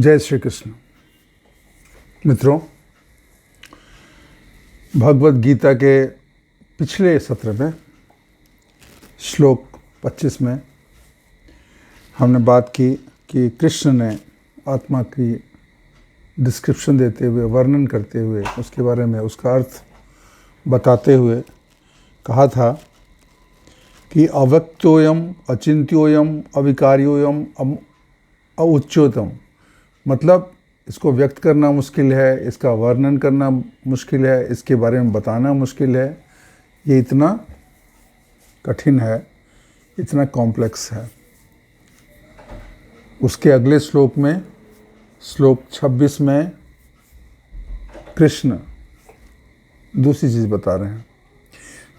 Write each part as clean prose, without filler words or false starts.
जय श्री कृष्ण। मित्रों, भगवद गीता के पिछले सत्र में श्लोक 25 में हमने बात की कि कृष्ण ने आत्मा की डिस्क्रिप्शन देते हुए, वर्णन करते हुए, उसके बारे में उसका अर्थ बताते हुए कहा था कि अव्यक्तोयम, अचिंत्योयम, अविकार्योयम, अउच्योतम। मतलब इसको व्यक्त करना मुश्किल है, इसका वर्णन करना मुश्किल है, इसके बारे में बताना मुश्किल है। ये इतना कठिन है, इतना कॉम्प्लेक्स है। उसके अगले श्लोक में, श्लोक 26 में कृष्ण दूसरी चीज़ बता रहे हैं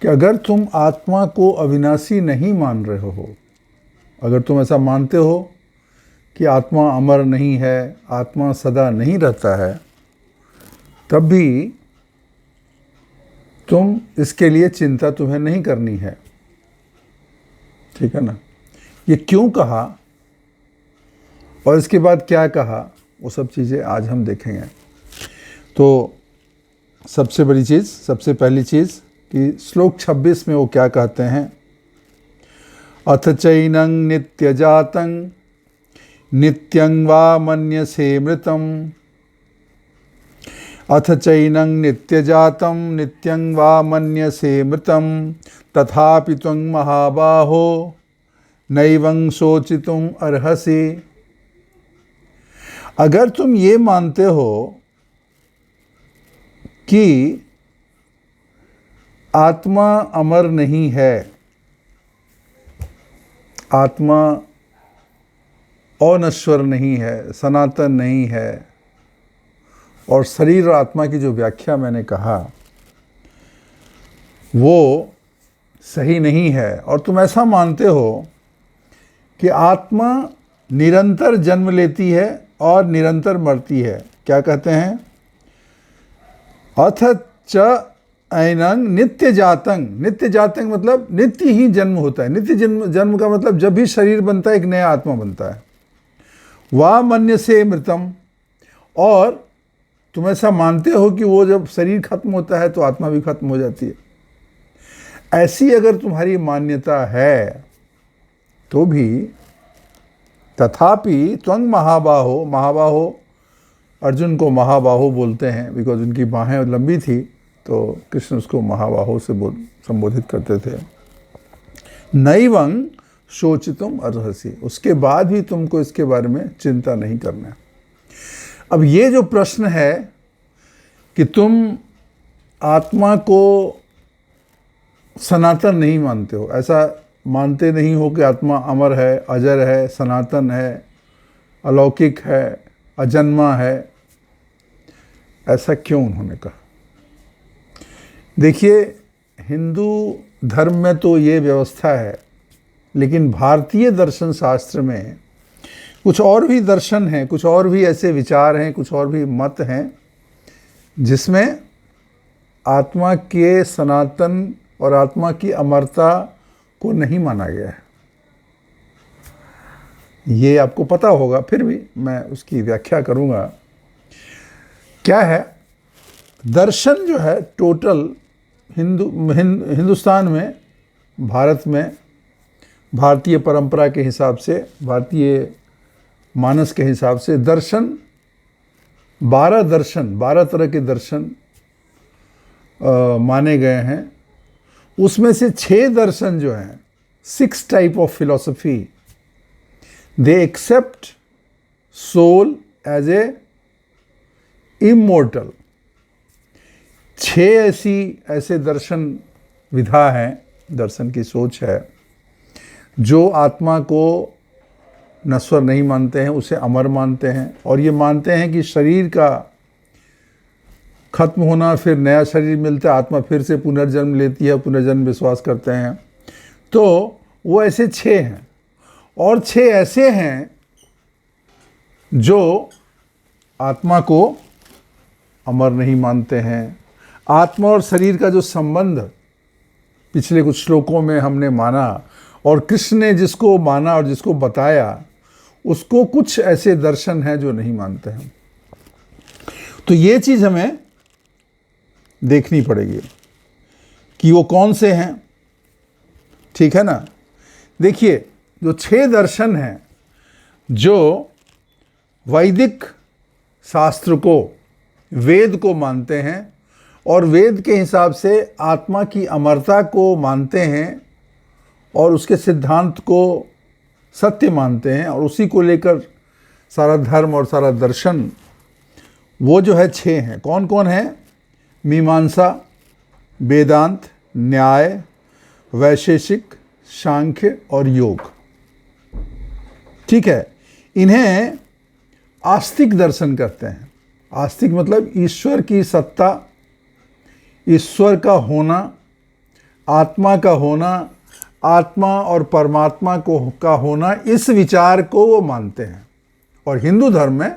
कि अगर तुम आत्मा को अविनाशी नहीं मान रहे हो, अगर तुम ऐसा मानते हो कि आत्मा अमर नहीं है, आत्मा सदा नहीं रहता है, तब भी तुम इसके लिए चिंता तुम्हें नहीं करनी है। ठीक है ना? ये क्यों कहा और इसके बाद क्या कहा, वो सब चीज़ें आज हम देखेंगे। तो सबसे बड़ी चीज़, सबसे पहली चीज़ कि श्लोक 26 में वो क्या कहते हैं, अथ चैनं नित्यजातं नित्यं वा मन्यसे मृतम्। अथ चैनं नित्यजातं नित्यं वा मन्यसे मृतं तथापि त्वं महाबाहो नैवं शोचितुम् अर्हसि। अगर तुम ये मानते हो कि आत्मा अमर नहीं है, आत्मा अनश्वर नहीं है, सनातन नहीं है, और शरीर और आत्मा की जो व्याख्या मैंने कहा वो सही नहीं है, और तुम ऐसा मानते हो कि आत्मा निरंतर जन्म लेती है और निरंतर मरती है। क्या कहते हैं? अथ च ऐनं नित्य जातं। नित्य जातं मतलब नित्य ही जन्म होता है। नित्य जन्म का मतलब जब भी शरीर बनता है एक नया आत्मा बनता है। वा मन्यसे मृतम, और तुम ऐसा मानते हो कि वो जब शरीर खत्म होता है तो आत्मा भी खत्म हो जाती है। ऐसी अगर तुम्हारी मान्यता है तो भी तथापि त्वं महाबाहो, महाबाहो, अर्जुन को महाबाहो बोलते हैं बिकॉज उनकी बाहें लंबी थी, तो कृष्ण उसको महाबाहो से संबोधित करते थे। नैवं शोचितुम् अर्हसि, उसके बाद भी तुमको इसके बारे में चिंता नहीं करना। अब ये जो प्रश्न है कि तुम आत्मा को सनातन नहीं मानते हो, ऐसा मानते नहीं हो कि आत्मा अमर है, अजर है, सनातन है, अलौकिक है, अजन्मा है, ऐसा क्यों उन्होंने कहा? देखिए, हिंदू धर्म में तो ये व्यवस्था है, लेकिन भारतीय दर्शन शास्त्र में कुछ और भी दर्शन हैं, कुछ और भी ऐसे विचार हैं, कुछ और भी मत हैं जिसमें आत्मा के सनातन और आत्मा की अमरता को नहीं माना गया है। ये आपको पता होगा, फिर भी मैं उसकी व्याख्या करूँगा। क्या है? दर्शन जो है टोटल हिंदुस्तान में, भारत में, भारतीय परंपरा के हिसाब से, भारतीय मानस के हिसाब से दर्शन 12 तरह के दर्शन माने गए हैं। उसमें से 6 दर्शन जो हैं, 6 type of philosophy, they accept soul as a immortal. 6 ऐसे दर्शन विधा हैं, दर्शन की सोच है, जो आत्मा को नश्वर नहीं मानते हैं, उसे अमर मानते हैं, और ये मानते हैं कि शरीर का खत्म होना, फिर नया शरीर मिलता है, आत्मा फिर से पुनर्जन्म लेती है, पुनर्जन्म विश्वास करते हैं। तो वो ऐसे 6 हैं, और 6 ऐसे हैं जो आत्मा को अमर नहीं मानते हैं। आत्मा और शरीर का जो संबंध पिछले कुछ श्लोकों में हमने माना, और कृष्ण ने जिसको माना और जिसको बताया, उसको कुछ ऐसे दर्शन हैं जो नहीं मानते हैं। तो ये चीज़ हमें देखनी पड़ेगी कि वो कौन से हैं, ठीक है ना। देखिए, जो 6 दर्शन हैं जो वैदिक शास्त्र को, वेद को मानते हैं और वेद के हिसाब से आत्मा की अमरता को मानते हैं और उसके सिद्धांत को सत्य मानते हैं और उसी को लेकर सारा धर्म और सारा दर्शन, वो जो है 6 हैं। कौन कौन है? मीमांसा, वेदांत, न्याय, वैशेषिक, सांख्य और योग, ठीक है। इन्हें आस्तिक दर्शन कहते हैं। आस्तिक मतलब ईश्वर की सत्ता, ईश्वर का होना, आत्मा का होना, आत्मा और परमात्मा को का होना, इस विचार को वो मानते हैं और हिंदू धर्म में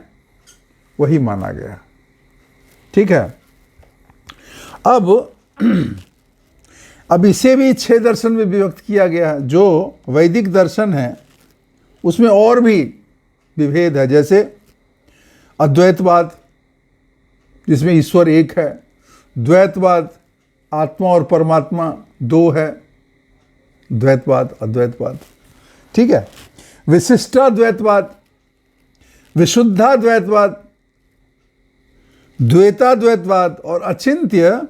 वही माना गया, ठीक है। अब इसे भी 6 दर्शन में विभक्त किया गया है। जो वैदिक दर्शन है उसमें और भी विभेद है, जैसे अद्वैतवाद जिसमें ईश्वर एक है, द्वैतवाद आत्मा और परमात्मा 2 है, द्वैतवाद, अद्वैतवाद, ठीक है। विशिष्टाद्वैतवाद, विशुद्धाद्वैतवाद, द्वैताद्वैतवाद और अचिंत्य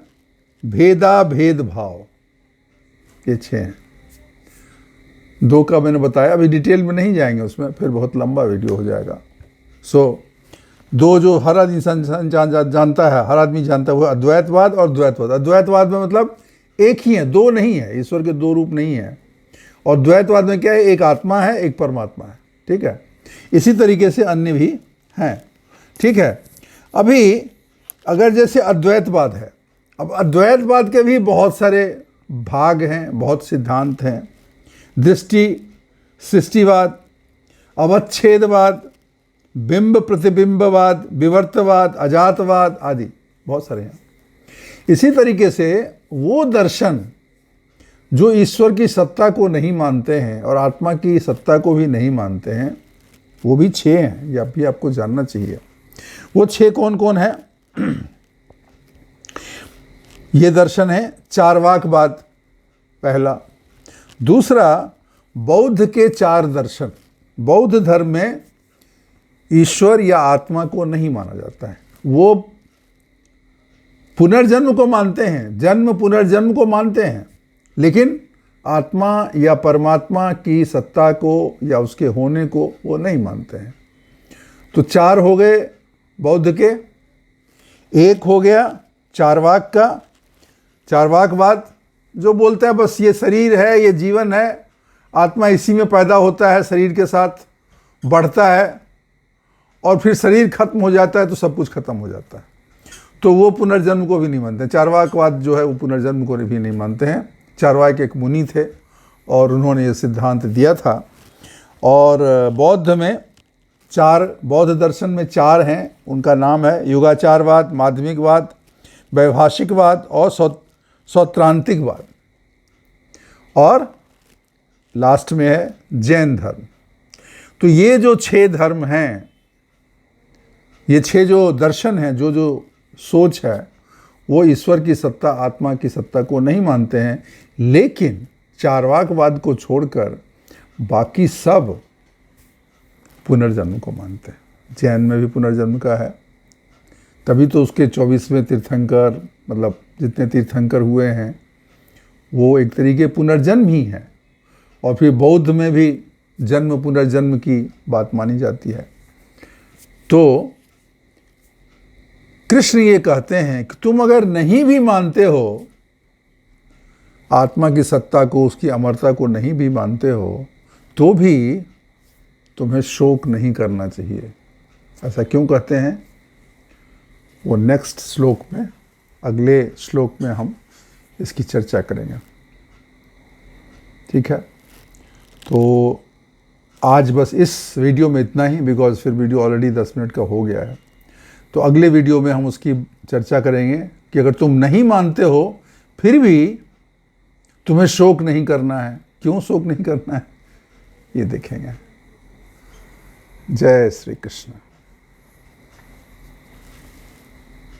भेदाभेद भाव, ये 6 हैं। 2 का मैंने बताया, अभी डिटेल में नहीं जाएंगे उसमें, फिर बहुत लंबा वीडियो हो जाएगा। 2 जो हर आदमी जानता है, हर आदमी जानता है, वो अद्वैतवाद और द्वैतवाद। अद्वैतवाद में मतलब एक ही है, 2 नहीं है, ईश्वर के 2 रूप नहीं है। और द्वैतवाद में क्या है? एक आत्मा है, एक परमात्मा है, ठीक है। इसी तरीके से अन्य भी हैं, ठीक है। अभी अगर जैसे अद्वैतवाद है, अब अद्वैतवाद के भी बहुत सारे भाग हैं, बहुत सिद्धांत हैं। दृष्टि सृष्टिवाद, अवच्छेदवाद, बिंब प्रतिबिंबवाद, विवर्तवाद, अजातवाद आदि बहुत सारे हैं। इसी तरीके से वो दर्शन जो ईश्वर की सत्ता को नहीं मानते हैं और आत्मा की सत्ता को भी नहीं मानते हैं, वो भी 6 हैं। ये भी आपको जानना चाहिए। वो 6 कौन कौन है? ये दर्शन है चार्वाकवाद पहला। दूसरा, बौद्ध के 4 दर्शन। बौद्ध धर्म में ईश्वर या आत्मा को नहीं माना जाता है। वो पुनर्जन्म को मानते हैं, जन्म पुनर्जन्म को मानते हैं, लेकिन आत्मा या परमात्मा की सत्ता को या उसके होने को वो नहीं मानते हैं। तो 4 हो गए बौद्ध के। एक हो गया चार्वाक का, चार्वाकवाद, जो बोलता है बस ये शरीर है, ये जीवन है, आत्मा इसी में पैदा होता है, शरीर के साथ बढ़ता है और फिर शरीर खत्म हो जाता है तो सब कुछ खत्म हो जाता है। तो वो पुनर्जन्म को भी नहीं मानते। चार्वाकवाद जो है वो पुनर्जन्म को भी नहीं मानते हैं। चार्वाक एक मुनि थे और उन्होंने ये सिद्धांत दिया था। और बौद्ध में 4, बौद्ध दर्शन में 4 हैं। उनका नाम है युगाचारवाद, माध्यमिकवाद, वैभाषिकवाद और सौत्रांतिकवाद। और लास्ट में है जैन धर्म। तो ये जो 6 धर्म हैं, ये 6 जो दर्शन हैं, जो सोच है, वो ईश्वर की सत्ता, आत्मा की सत्ता को नहीं मानते हैं। लेकिन चार्वाकवाद को छोड़कर बाकी सब पुनर्जन्म को मानते हैं। जैन में भी पुनर्जन्म का है, तभी तो उसके 24वें तीर्थंकर, मतलब जितने तीर्थंकर हुए हैं वो एक तरीके पुनर्जन्म ही है। और फिर बौद्ध में भी जन्म पुनर्जन्म की बात मानी जाती है। तो कृष्ण ये कहते हैं कि तुम अगर नहीं भी मानते हो, आत्मा की सत्ता को, उसकी अमरता को नहीं भी मानते हो, तो भी तुम्हें शोक नहीं करना चाहिए। ऐसा क्यों कहते हैं? वो नेक्स्ट श्लोक में, अगले श्लोक में हम इसकी चर्चा करेंगे, ठीक है। तो आज बस इस वीडियो में इतना ही, बिकॉज फिर वीडियो ऑलरेडी 10 मिनट का हो गया है। तो अगले वीडियो में हम उसकी चर्चा करेंगे कि अगर तुम नहीं मानते हो फिर भी तुम्हें शोक नहीं करना है। क्यों शोक नहीं करना है, ये देखेंगे। जय श्री कृष्ण।